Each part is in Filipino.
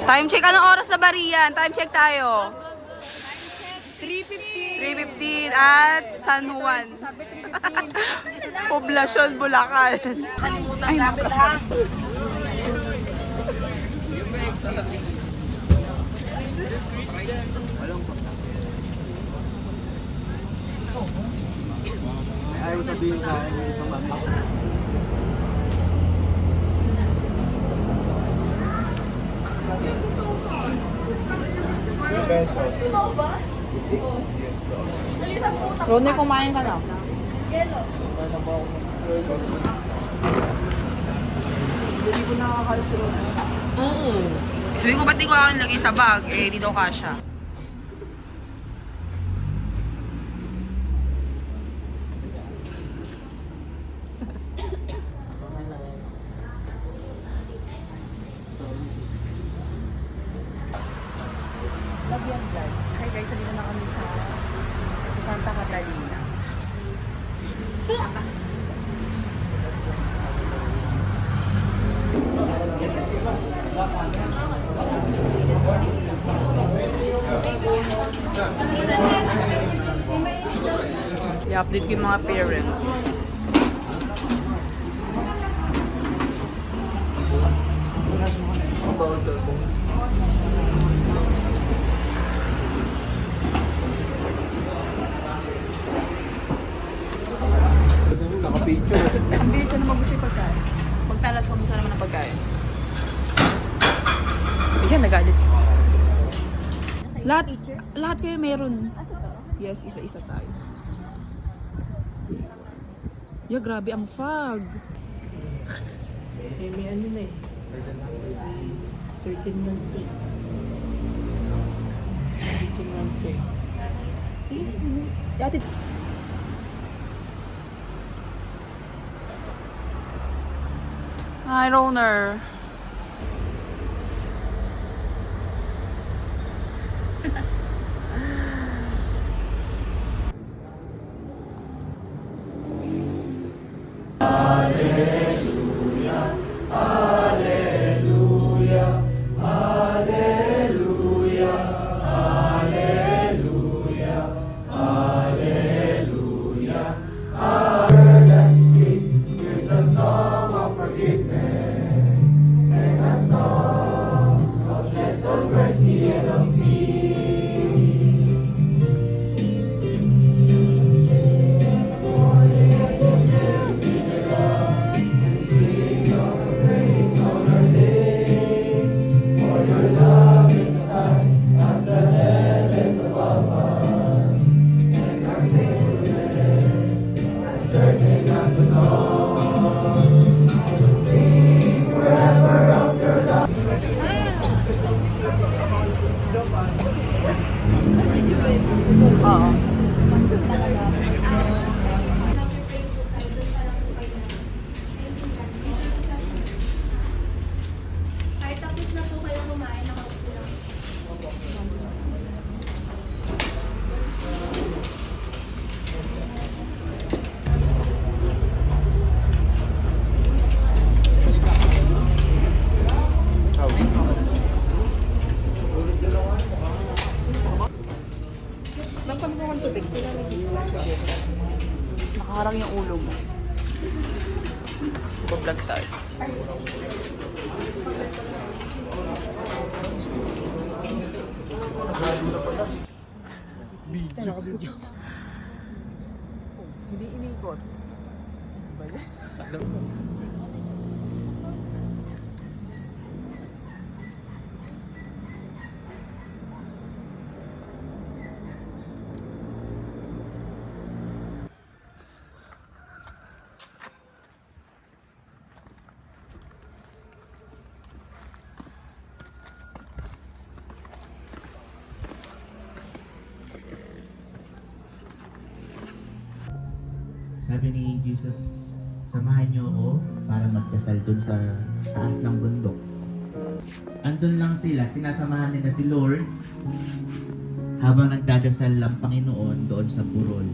Time check. Anong oras na ba riyan? Time check tayo. 3:15. 3:15 at San Juan. Sabi 3:15. Poblasyon, Bulacan. Ay, nakakasal. Ayaw sabihin sa akin yung isang mami. Ronnie, kumain ka na. Hindi ko nakakalit si Ron. Oo. Sabi ko, ba't di ko ako nilagay sa bag? Eh, di daw kasha. Lagyan vlog. Hi guys, nandito na kami sa Santa Catalina. Akas. I-update ko yung mga parents. Ang bawal cellphone. Naka-picture. Ang bilis na mag-gusto yung pagkain. Pagtalas ko gusto naman ng pagkain. Yan, nagalit. Lahat kayo meron. Yes, isa-isa tayo. Yeah, grabe ang fog. May ano na eh. 13 lang eh. 13 lang eh. Dati. Hi, Roner. Oo. Kahit tapos na po kayo kumain ng lang. Nagpamukha ng tubig. Nakaharang yung ulo mo. Bablog tayo. Hindi inikot. Sabi ni Jesus, samahan niyo ako para magdasal dun sa taas ng bundok. Andun lang sila, sinasamahan nila si Lord habang nagdadasal ang Panginoon doon sa burol.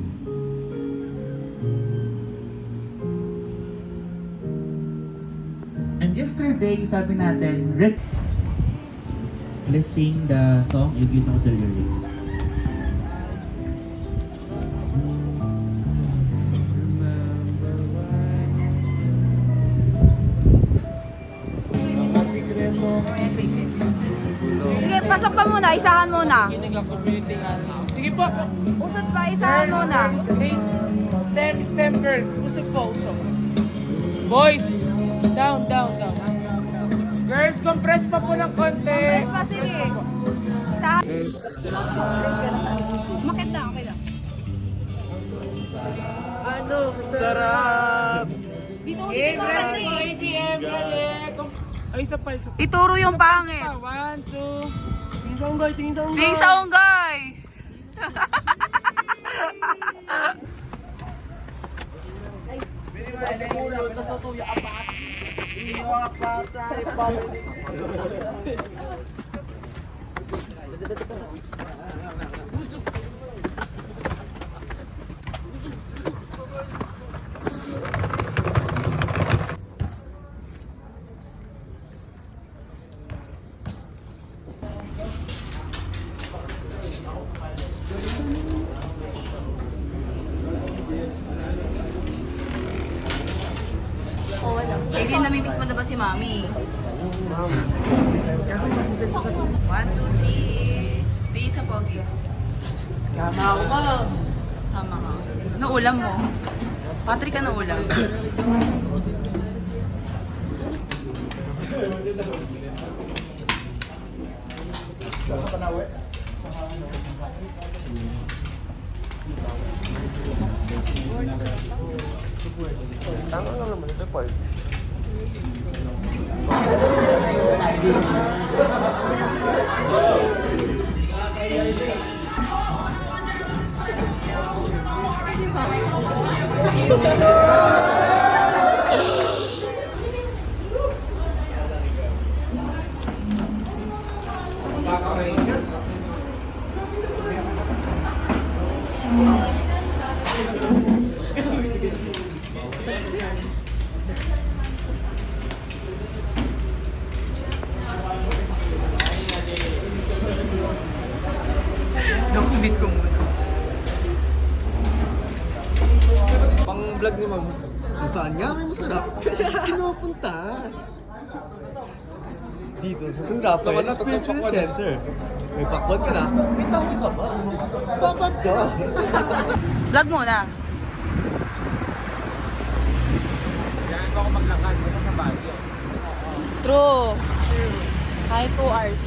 And Yesterday, sabi natin, let's sing the song if you know the lyrics. Sige, pasok pa muna. Isahan muna. Sige po. Usot pa, isahan muna. Stem girls. Usok po, usok. Boys, down. Girls, compress pa po ng konti. Press pa, sige. Isahan. Makit lang, okay lang. Sarap! Dito ko Abraham, kasi. ABM, balik. Ay, isa pa. Ituro yung pangit. 1, 2. Tingin sa unggay, tingin sa unggay! Bing sa unggay. Hindi, namimiss mo na ba si Mami? 1, 2, 3. Di sa pogi. Sama ako, ma'am. Sama ka. Ano ulam mo? Patrick, ano ulam? Tama lang naman ito, Paul. Dokumit ko muna. Pang vlog ni ma'am. Kung saan nga may masarap, pinupunta. Dito sa Sundrapan Spiritual Center. May pakwan ka na, may tawag ka ba? Babad ka! Vlog muna. Kailangan ko ako maglakad. Basta sa Baguio. True. Kahit 2 hours.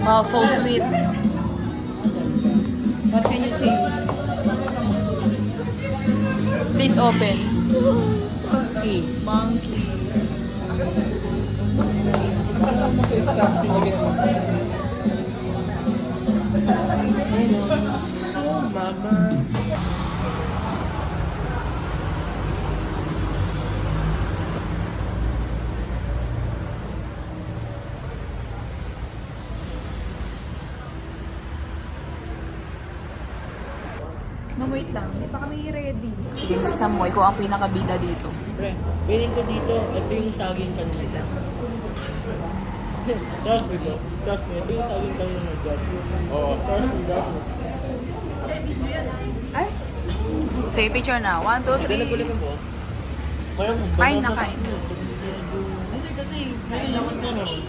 Wow, so sweet. What can you sing? Please open. Monkey. Monkey. Wait lang, hindi pa kami ready. Sige, bilisan mo. Ikaw ang pinakabida dito. Pre, feeling ko dito, ito yung saging kanila. Trust me, bro. Trust me. Ito yung saging kayo ng judge. Oo. Trust me, trust me. Say picture na. 1, 2, 3. mo. Kaya mo. Kain na kain. Hindi kasi, may lakas na naman.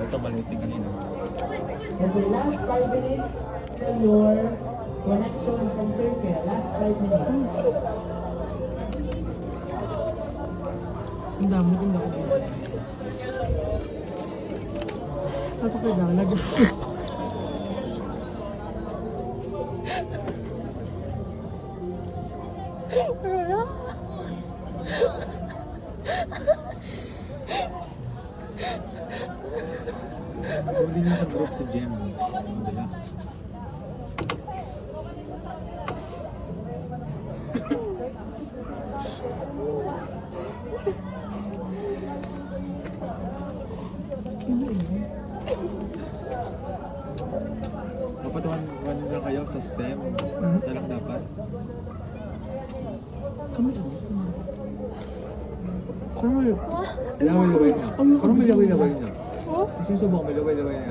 Ito maluting kanina. And the last 5 minutes to your connection from Circle. Last 5 minutes. Ang dami din ako dito. Napakadalag. So, hindi na naka-group si Jem. Wala. Dapat one na kayo sa STEM. Isa lang dapat. Laway-laway na. Kung may laway-laway na. Isusubok may laway-laway na.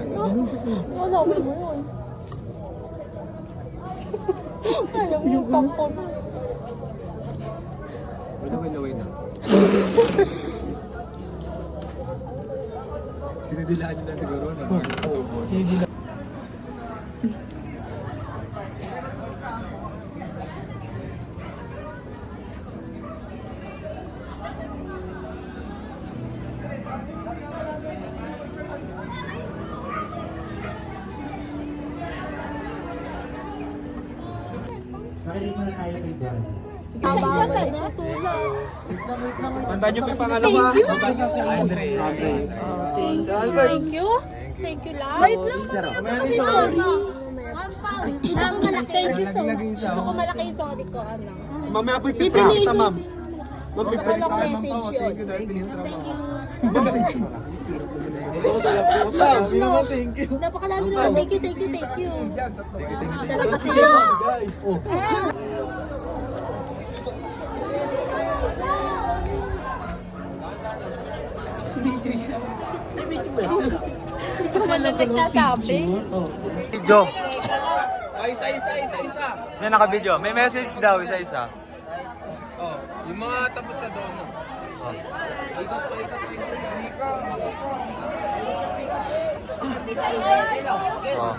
Wala ko yun. Alam mo yung pangko na. May laway-laway na. Dinadilaan nyo na siguro na mga susubok. Makinig muna tayo kay John. Bawal susulat. Tandaan niyo pa yung pangalawa. Andre. Thank you. Thank you, love. Wait lang. Sorry. 1 pound. Gusto ko malaki. Thank you so much. Gusto ko malaki yung sorry ko, ano. Mamaya po ipipila kita, ma'am. Walang message yun. Thank you. Thank you. Napakalami naman. Thank you. Salamat sa iyo. Hindi ko man lang nagsasabi. Video. Isa. Yan naka-video. May message daw, isa-isa. Oh, yung mga tapos sa doon. Ikot pa. Oh.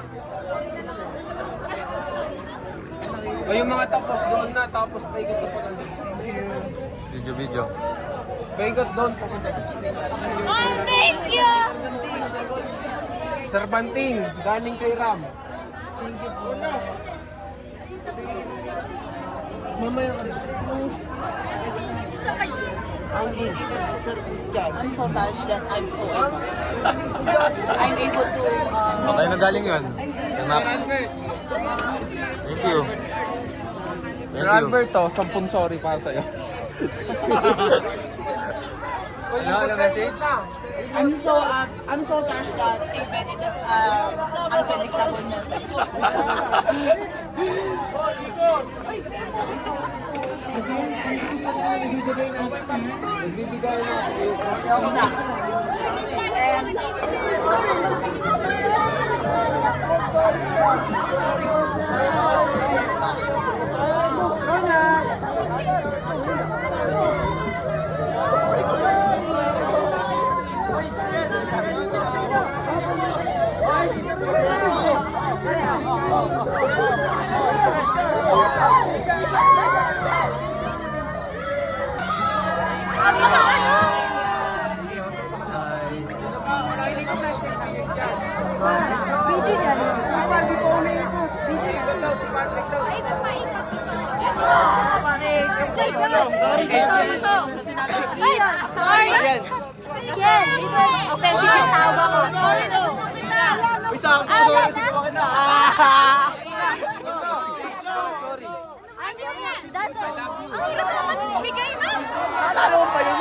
O yung mga tapos doon na, tapos paikot ka pa doon. Video. Paikot doon. Oh, thank you! Serbanting, galing kay Ram. Mamaya ka. I'm so touched that I'm so able. I'm able to Okay na galing yun. Yung Max. Thank you. Sir Alberto, 10 sorry para sa'yo. Ano message? I'm so touched that even it is unpredictable message. Nagbibigay na. Okay na. Thank you. Sorry. Yan. Offensive yung tawag ko. Isa ako sorry. Bakit na? Sorry. Ano yun nga? Dado. Ang hirap naman bigay, ma'am. Naalala mo pa yun?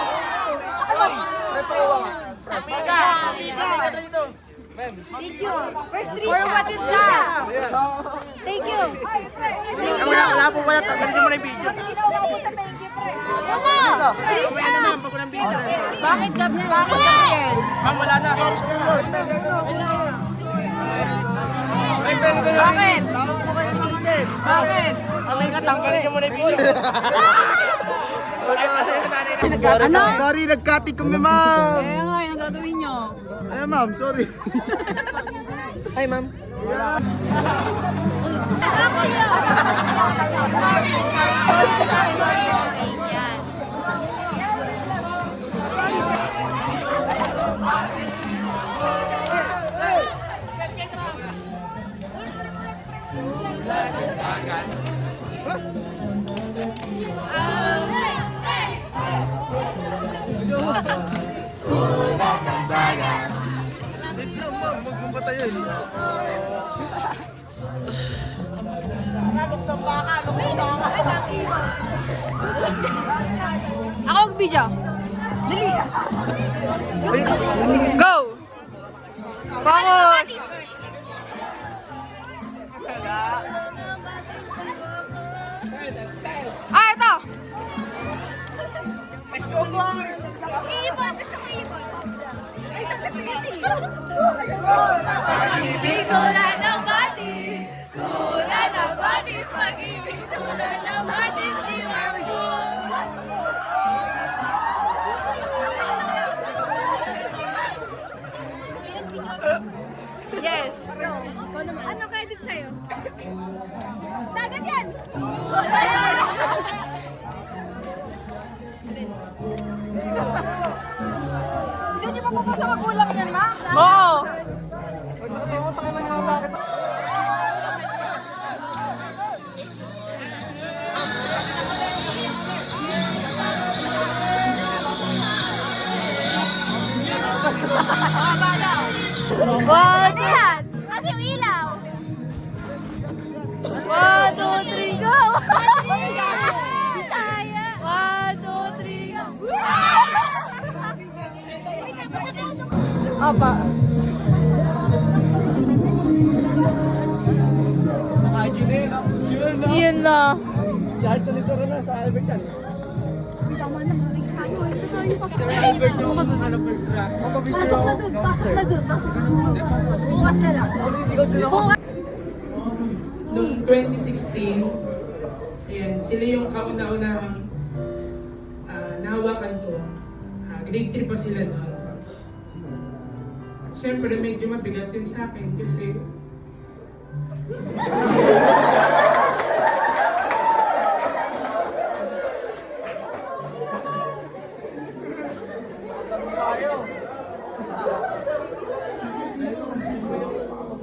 Thank you. First three. For what is that? Thank you. Wala po pala. Tanggalin mo na yung video. Ginawa ko sa thank you, pre. Ano? Kuya naman, pag walang video. Bakit Gabriel? Ma'am, wala na. Bakit? Bakit po kayo nakitin? Bakit? Kami katanggalin mo na yung video. Ano? Sorry, nagkatik kami, ma'am. Eh nga, yung gagawin nyo. Ay, ma'am, sorry. Hi, ma'am. Ako mag-video. Dali. Go! Focus! Ah, ito! Ibon. Gusto ko ibon. Ay, tagapagati. Tulad ng batis. Tulad ng batis. Pag-ibig tulad ng batis. Di marunong. Yes! Ano credit sa'yo? Dagat yan! Gusto niyo pa po sa magulang yan, ma? Oo! Ano yan? Kasi yung ilaw. 1, 2, 3, go! Bisaya. 1, 2, 3, go! Wait, dapat ako. Apa. Yun na. Lahat na nito na sa Albert yan. Tama na, balik tayo. Ito tayo, pasok na dun. Pasok na dun. Pasok na dun. Pasok na dun. Bukas na lang. Bukas. Noong 2016, ayan, sila yung kauna-unahang nahawakan ko. Grade 3 pa sila noon. At syempre, medyo mabigat din sa akin kasi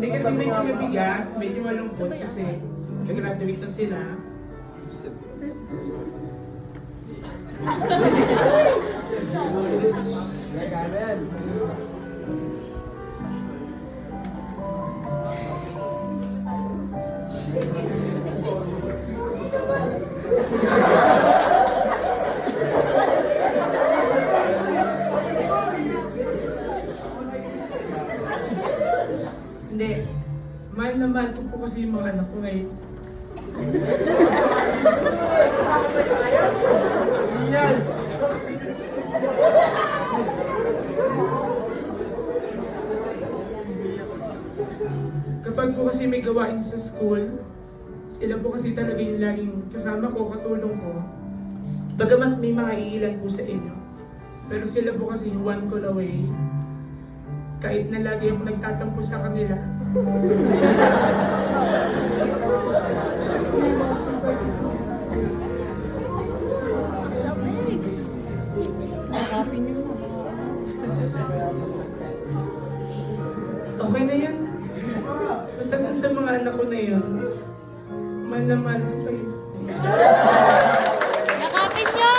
hindi kasi medyo mabigat, medyo malungkot kasi nag-graduate na sila. Hindi. Mahal na mahal ko po kasi yung mga anak ko ngayon. Kapag po kasi may gawain sa school, sila po kasi talaga yung laging kasama ko, katulong ko. Bagamat may mga iilan po sa inyo. Pero sila po kasi yung one call away. Kahit na lagi ako nagtatampo sa kanila. Yakapin niyo!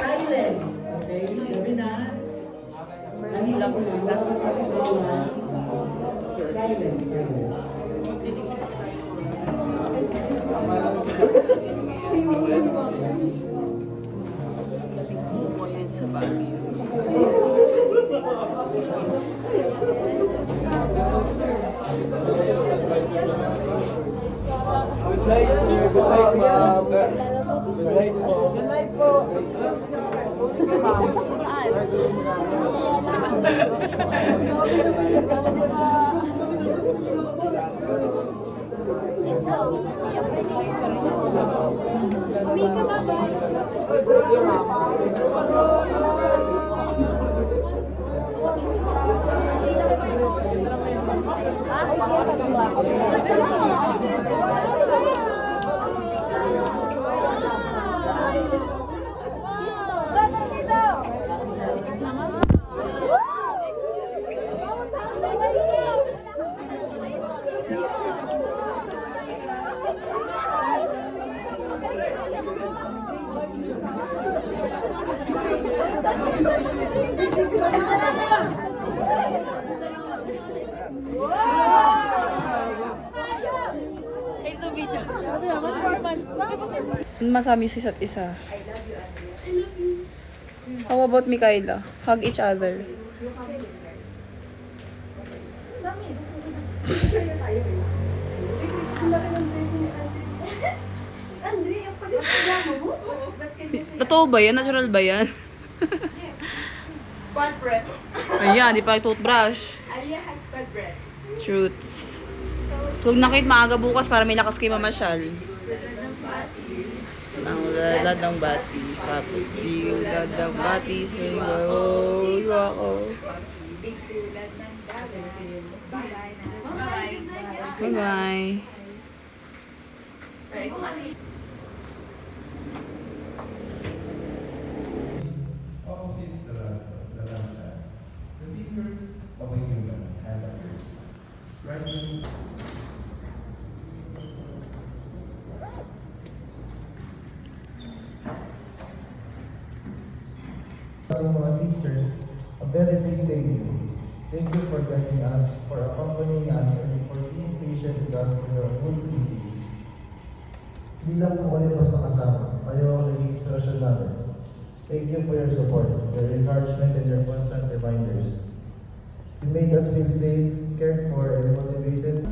Silence. Okay? Gabi na. First vlog na. Last Silence. Silence. buko yan sa Baguio. Mika, bye-bye. Ano masabi sa isa't isa? How about Mikaela? Hug each other. Totoo ba yan? Natural ba yan? Bad breath. Ayan, di pa toothbrush. Alia has bad breath. Truths. Huwag na kayo maaga bukas para may lakas kay Mama Shal. Ang lalad ng batis. Paputi, ulad ng batis. Oh, ako. Bye-bye. Opposite the lampstand. The fingers of a human hand appears. Writing. Ating mga teachers, a very big thank you. Thank you for guiding us, for accompanying us, and for being patient with us for your whole teaching. Hindi lang po kayo mas makasama, kayo ang naging inspirasyon namin. Thank you for your support, your encouragement, and your constant reminders. You made us feel safe, cared for, and motivated.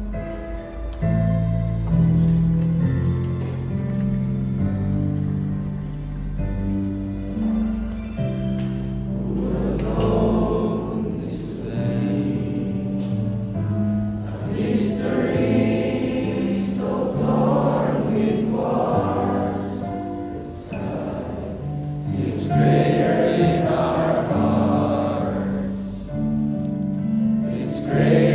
It's great.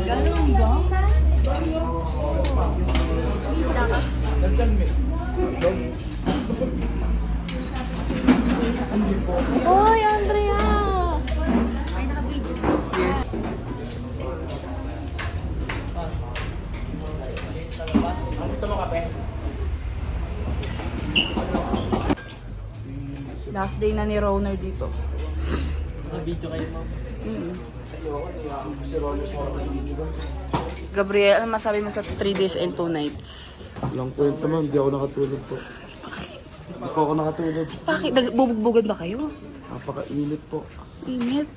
Hoy, Andrea! Last day na ni Roner dito. Naka-video kayo, ma'am. Gabriel, ano masabi mo sa 3 days and 2 nights? Walang kwento ma'am, di ako nakatulog po. Hindi po ako nakatulog. Bakit? Bubugbugan ba kayo? Napaka-init po. Init.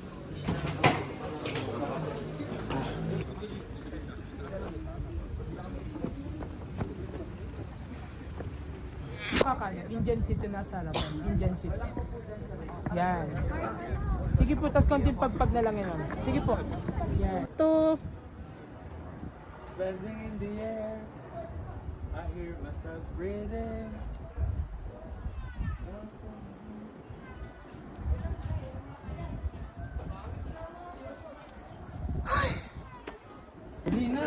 Kakaya, Indian City na sa harapan. Indian City. Yan. Sige po, tas konting pagpag na lang yun. Sige po. Yan. To. Spending in the air, I hear myself breathing. Hindi na.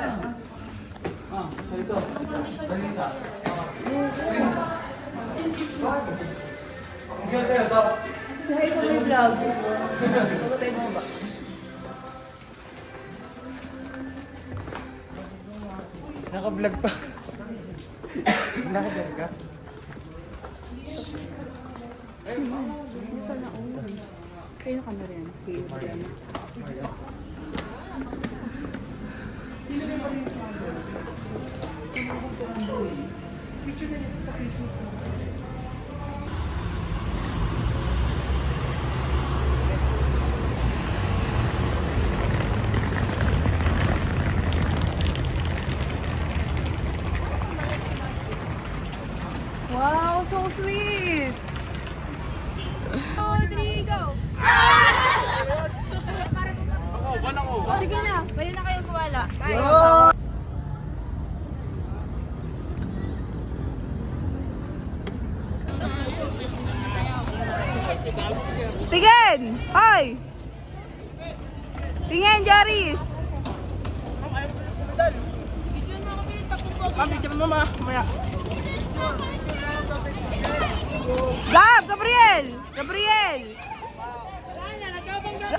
Salito. Salisa. Ikaw sa'yo, to. Say ko may vlog. Pagkatay mo ba? Naka-vlog pa. Naka-vlog ka? Sana ako. Kayo ka na rin. Kayo ka rin. Sino na ba rin picture na dito sa Christmas na. Wow, so sweet! Rodrigo! Sige na, pwede na kayong gumala. Tingin! Hoy! Tingin, Jaris! Gab! Gabriel! Gabriel!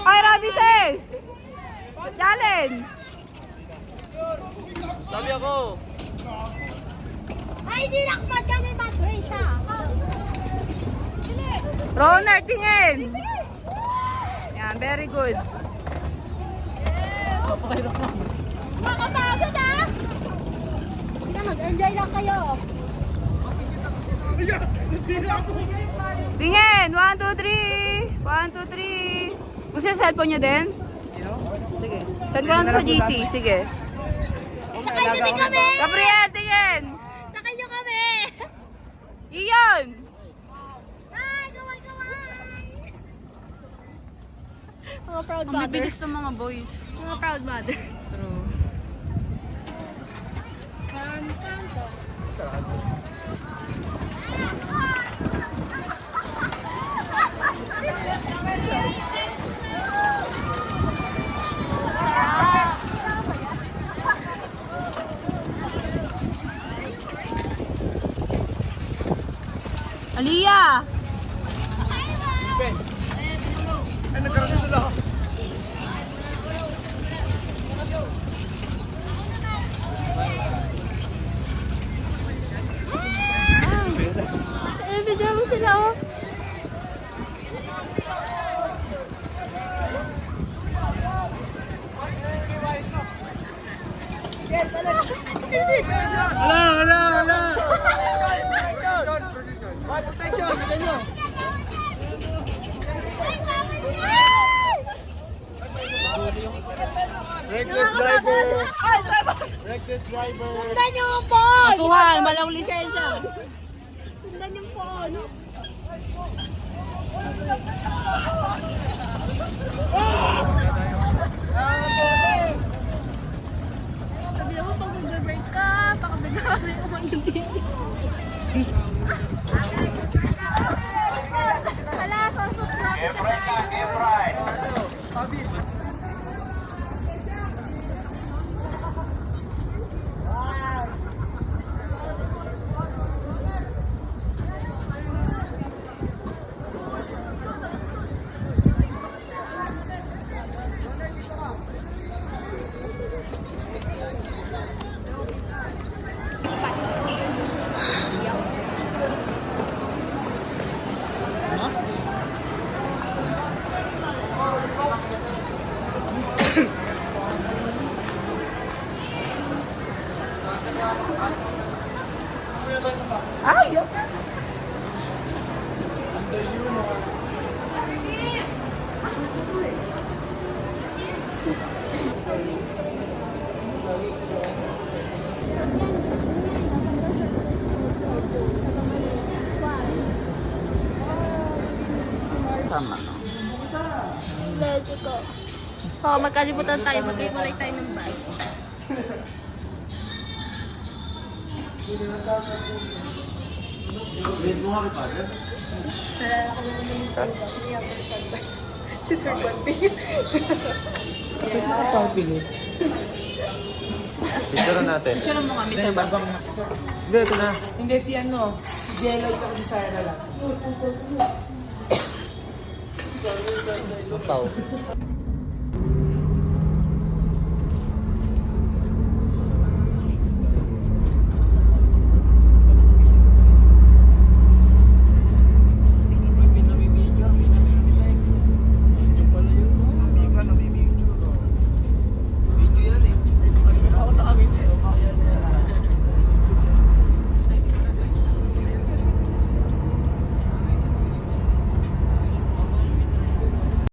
Ay, Rabises! Jalen! Sabi ako. Ay, di nakpag kami mag-race ha. Roner, tingin! Yan, very good. Makapagod ha! Mag-enjoy lang kayo. Tingin! 1, 2, 3! 1, 2, 3! Gusto yung cellphone nyo din? Sige. Send ko lang to sa GC. Sige. Sakay nyo din kami! Gabriel, tingin! Sakay nyo kami! Iyon! Ay, gaway-gaway! Mga proud Ang mother. bibilis ng mga boys. Mga proud mother. True. Aliyah! Ay, nagkaroon sila. Eh, bigyan mo sila oh. Protection, bigyan nyo. Reckless driver. Reckless driver. Sundan nyo po! Kasuhan, walang lisensya. Sundan nyo po, ano? Sabi mo, pag mag-break ka, baka bigla mo yung dito. Hala, susok natin sa tayo. Ay! Tama. Logic ko. Oo, magkalimutan tayo. Magkaiwalay tayo ng bus. Si Sir Conti. Picture natin. Picture mo kami sa babang na. Hindi, ito na. Hindi si ano, si Jello at si Sarah lang. Ito.